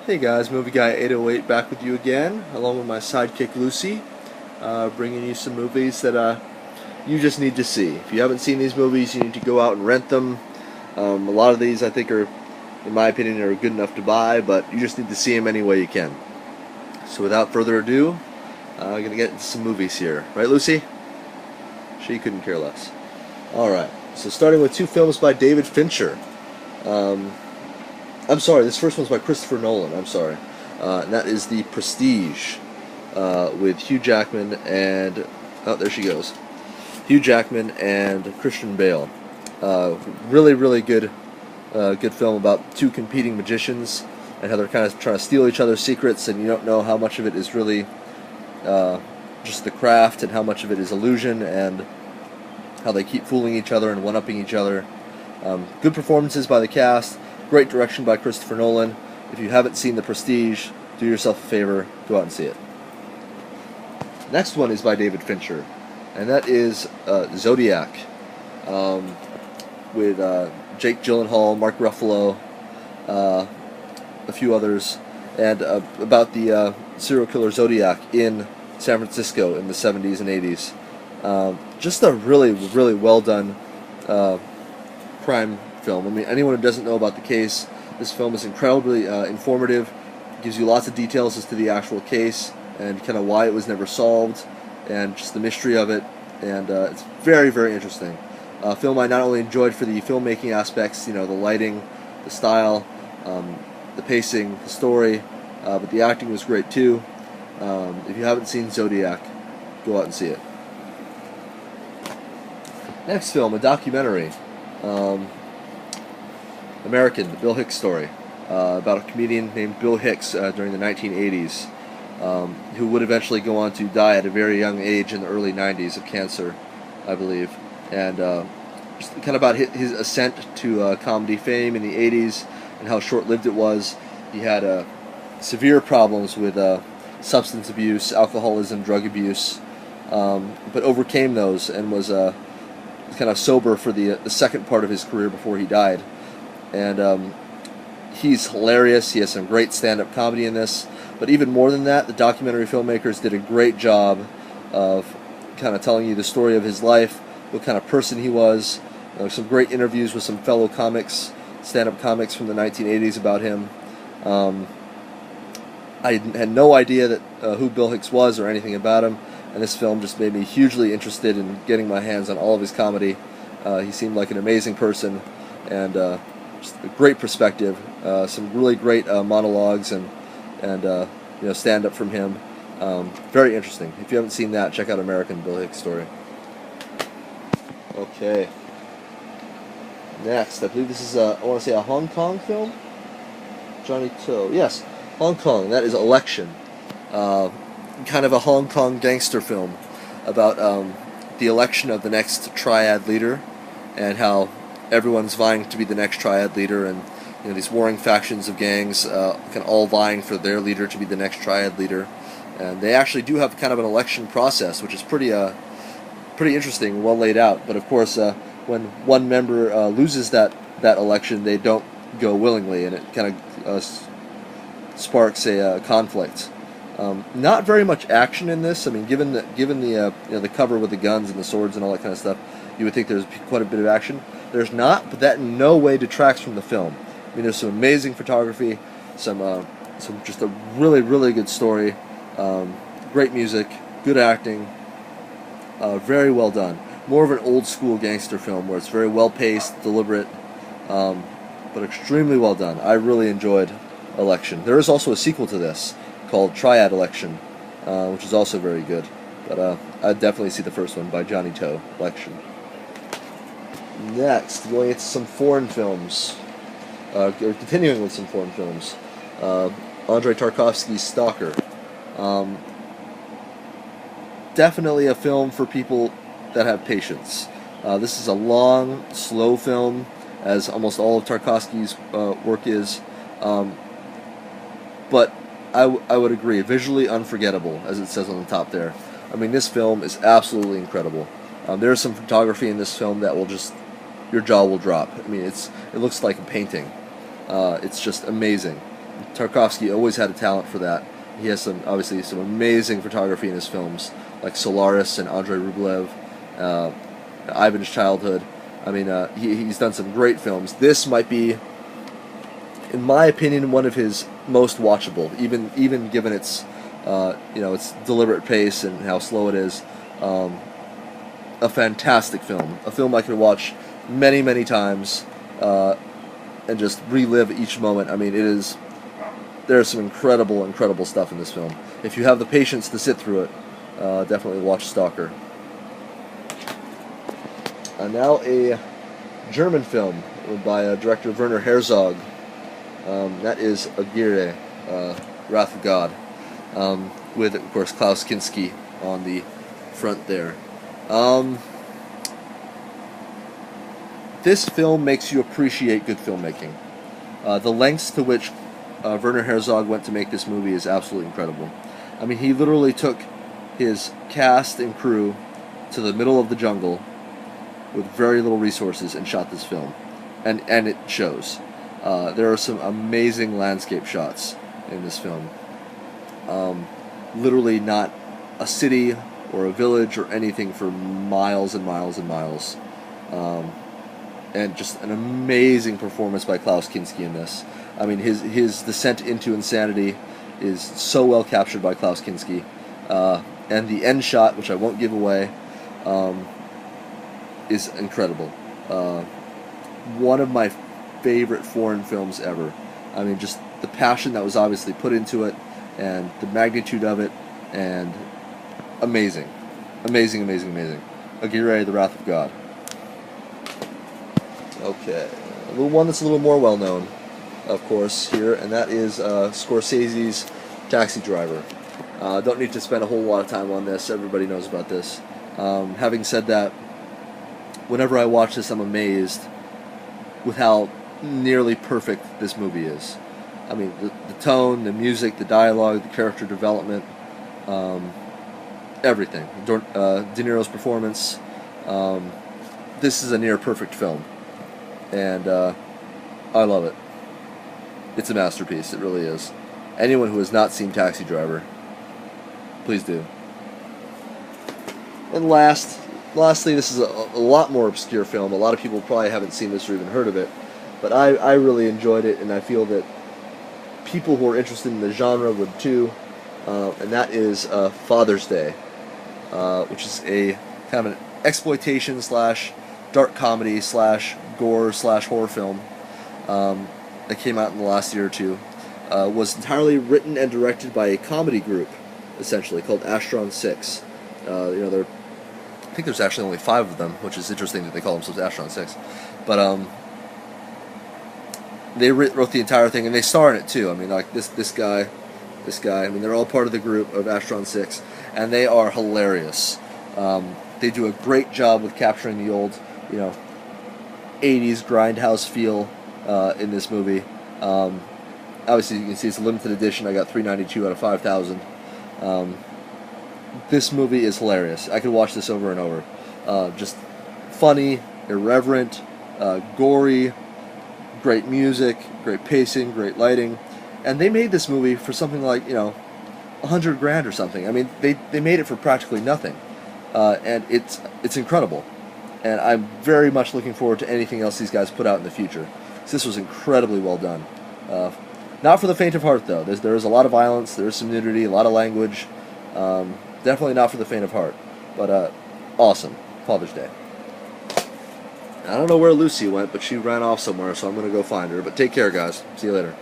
Hey guys, Movie Guy 808 back with you again, along with my sidekick Lucy, bringing you some movies that you just need to see. If you haven't seen these movies, you need to go out and rent them. A lot of these I think are, in my opinion, are good enough to buy, but you just need to see them any way you can. So without further ado, I'm going to get into some movies here. Right, Lucy? She couldn't care less. Alright, so starting with two films by David Fincher. I'm sorry, this first one's by Christopher Nolan, I'm sorry. And that is The Prestige, with Hugh Jackman and... oh, there she goes. Hugh Jackman and Christian Bale. Really, really good film about two competing magicians and how they're kind of trying to steal each other's secrets, and you don't know how much of it is really just the craft and how much of it is illusion, and how they keep fooling each other and one-upping each other. Good performances by the cast. Great direction by Christopher Nolan. If you haven't seen The Prestige, do yourself a favor, go out and see it. Next one is by David Fincher, and that is Zodiac, with Jake Gyllenhaal, Mark Ruffalo, a few others, and about the serial killer Zodiac in San Francisco in the 70s and 80s. Just a really, really well done crime film. I mean, anyone who doesn't know about the case, this film is incredibly informative. Gives you lots of details as to the actual case and kind of why it was never solved, and just the mystery of it. And it's very, very interesting. A film I not only enjoyed for the filmmaking aspects, you know, the lighting, the style, the pacing, the story, but the acting was great too. If you haven't seen Zodiac, go out and see it. Next film, a documentary. American, the Bill Hicks story, about a comedian named Bill Hicks during the 1980s, who would eventually go on to die at a very young age in the early 90s of cancer, I believe. And just kind of about his ascent to comedy fame in the 80s and how short-lived it was. He had severe problems with substance abuse, alcoholism, drug abuse, but overcame those and was kind of sober for the second part of his career before he died. And he's hilarious. He has some great stand-up comedy in this. But even more than that, the documentary filmmakers did a great job of kind of telling you the story of his life, what kind of person he was. Some great interviews with some fellow comics, stand-up comics from the 1980s about him. I had no idea that who Bill Hicks was or anything about him, and this film just made me hugely interested in getting my hands on all of his comedy. He seemed like an amazing person, and just a great perspective. Some really great monologues and stand up from him. Very interesting. If you haven't seen that, check out American, Bill Hicks story. Okay. Next, I believe this is I want to say a Hong Kong film. Johnny To. Yes, Hong Kong. That is Election. Kind of a Hong Kong gangster film about the election of the next triad leader, and how everyone's vying to be the next triad leader, and these warring factions of gangs kind of all vying for their leader to be the next triad leader. And they actually do have kind of an election process, which is pretty interesting, well laid out. But of course, when one member loses that election, they don't go willingly, and it kind of sparks a conflict. Not very much action in this. I mean, given the cover with the guns and the swords and all that kind of stuff, you would think there's quite a bit of action. There's not, but that in no way detracts from the film. I mean, there's some amazing photography, some just a really, really good story, great music, good acting, very well done. More of an old school gangster film where it's very well paced, deliberate, but extremely well done. I really enjoyed Election. There is also a sequel to this called Triad Election, which is also very good. But I'd definitely see the first one by Johnny To, Election. Next, going into some foreign films, or continuing with some foreign films. Andrei Tarkovsky's Stalker. Definitely a film for people that have patience. This is a long, slow film, as almost all of Tarkovsky's work is. But I would agree, visually unforgettable, as it says on the top there. I mean, this film is absolutely incredible. There's some photography in this film that will just, your jaw will drop. I mean, it looks like a painting. It's just amazing. Tarkovsky always had a talent for that. He has obviously some amazing photography in his films, like Solaris and Andrei Rublev, Ivan's Childhood. I mean, he's done some great films. This might be, in my opinion, one of his most watchable, even given its its deliberate pace and how slow it is. A fantastic film, a film I could watch many, many times and just relive each moment. I mean, there's some incredible stuff in this film. If you have the patience to sit through it, definitely watch Stalker. Now a German film by director Werner Herzog. That is Aguirre, Wrath of God, with, of course, Klaus Kinski on the front there. This film makes you appreciate good filmmaking. The lengths to which Werner Herzog went to make this movie is absolutely incredible. I mean, he literally took his cast and crew to the middle of the jungle with very little resources and shot this film. And it shows. There are some amazing landscape shots in this film. Literally not a city or a village or anything for miles and miles and miles. And just an amazing performance by Klaus Kinski in this. I mean, his descent into insanity is so well captured by Klaus Kinski. And the end shot, which I won't give away, is incredible. One of my favorite foreign films ever. I mean, just the passion that was obviously put into it, and the magnitude of it, and amazing. Amazing. Aguirre, The Wrath of God. Okay, one that's a little more well-known, of course, here, and that is Scorsese's Taxi Driver. Don't need to spend a whole lot of time on this. Everybody knows about this. Having said that, whenever I watch this, I'm amazed with how nearly perfect this movie is. I mean, the tone, the music, the dialogue, the character development, everything. De Niro's performance. This is a near-perfect film. And I love it. It's a masterpiece. It really is. Anyone who has not seen Taxi Driver, please do. And lastly, this is a lot more obscure film. A lot of people probably haven't seen this or even heard of it. But I really enjoyed it, and I feel that people who are interested in the genre would too. And that is Father's Day, which is a kind of an exploitation / dark comedy / gore / horror film that came out in the last year or two. Was entirely written and directed by a comedy group, essentially, called Astron 6. I think there's actually only 5 of them, which is interesting that they call themselves Astron 6. But they wrote the entire thing, and they star in it too. I mean, like this guy. I mean, they're all part of the group of Astron 6, and they are hilarious. They do a great job with capturing the old, 80s grindhouse feel in this movie. Obviously, you can see it's a limited edition. I got 392 out of 5,000. This movie is hilarious. I could watch this over and over. Just funny, irreverent, gory, great music, great pacing, great lighting. And they made this movie for something like, $100,000 or something. I mean, they made it for practically nothing. And it's incredible. And I'm very much looking forward to anything else these guys put out in the future. This was incredibly well done. Not for the faint of heart, though. There is a lot of violence, there is some nudity, a lot of language. Definitely not for the faint of heart. But awesome. Father's Day. I don't know where Lucy went, but she ran off somewhere, so I'm going to go find her. But take care, guys. See you later.